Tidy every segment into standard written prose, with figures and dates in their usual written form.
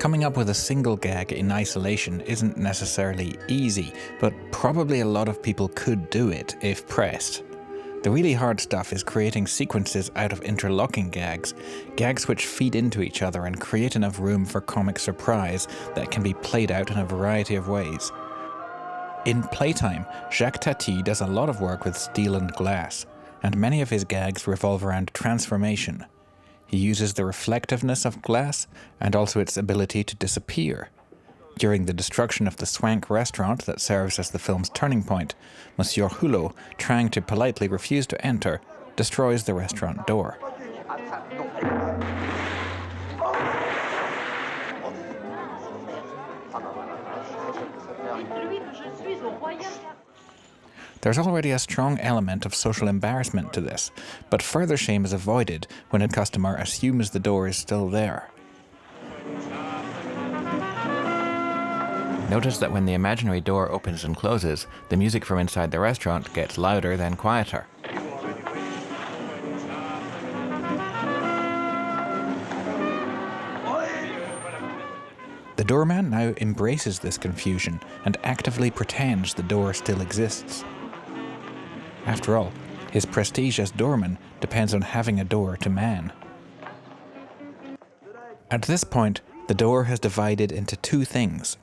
Coming up with a single gag in isolation isn't necessarily easy, but probably a lot of people could do it if pressed. The really hard stuff is creating sequences out of interlocking gags, gags which feed into each other and create enough room for comic surprise that can be played out in a variety of ways. In Playtime, Jacques Tati does a lot of work with steel and glass, and many of his gags revolve around transformation. He uses the reflectiveness of glass and also its ability to disappear. During the destruction of the swank restaurant that serves as the film's turning point, Monsieur Hulot, trying to politely refuse to enter, destroys the restaurant door. There's already a strong element of social embarrassment to this, but further shame is avoided when a customer assumes the door is still there. Notice that when the imaginary door opens and closes, the music from inside the restaurant gets louder then quieter. The doorman now embraces this confusion and actively pretends the door still exists. After all, his prestige as doorman depends on having a door to man. At this point, the door has divided into two things: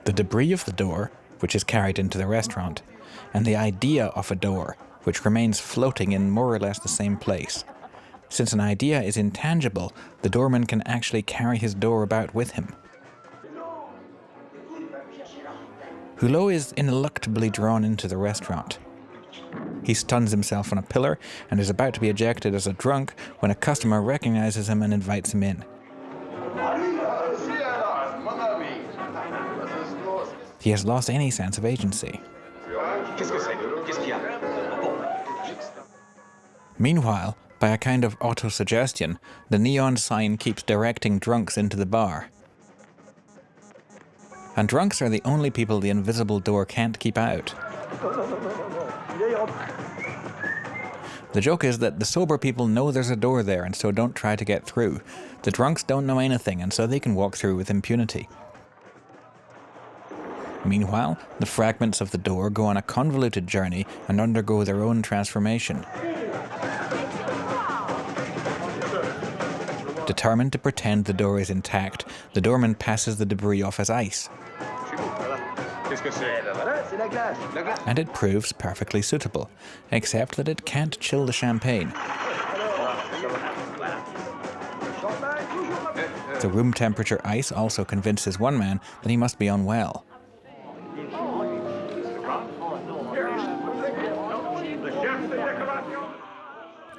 the debris of the door, which is carried into the restaurant, and the idea of a door, which remains floating in more or less the same place. Since an idea is intangible, the doorman can actually carry his door about with him. Hulot is ineluctably drawn into the restaurant. He stuns himself on a pillar and is about to be ejected as a drunk when a customer recognizes him and invites him in. He has lost any sense of agency. Meanwhile, by a kind of auto-suggestion, the neon sign keeps directing drunks into the bar. And drunks are the only people the invisible door can't keep out. The joke is that the sober people know there's a door there and so don't try to get through. The drunks don't know anything and so they can walk through with impunity. Meanwhile, the fragments of the door go on a convoluted journey and undergo their own transformation. Determined to pretend the door is intact, the doorman passes the debris off as ice. And it proves perfectly suitable, except that it can't chill the champagne. The room temperature ice also convinces one man that he must be unwell.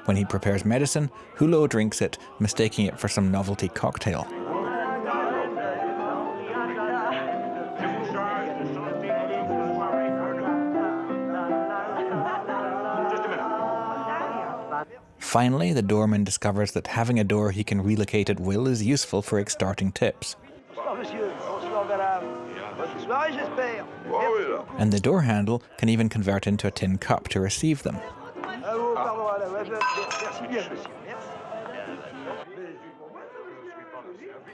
When he prepares medicine, Hulot drinks it, mistaking it for some novelty cocktail. Finally, the doorman discovers that having a door he can relocate at will is useful for extorting tips. And the door handle can even convert into a tin cup to receive them.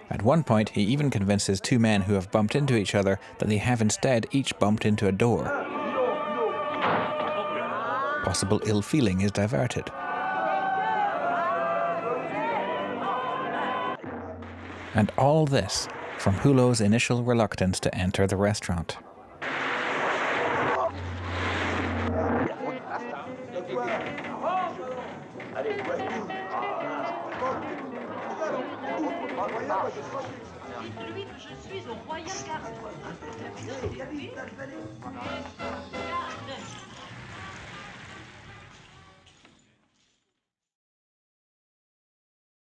At one point, he even convinces two men who have bumped into each other that they have instead each bumped into a door. Possible ill feeling is diverted. And all this from Hulot's initial reluctance to enter the restaurant. Je suis au royal garçon.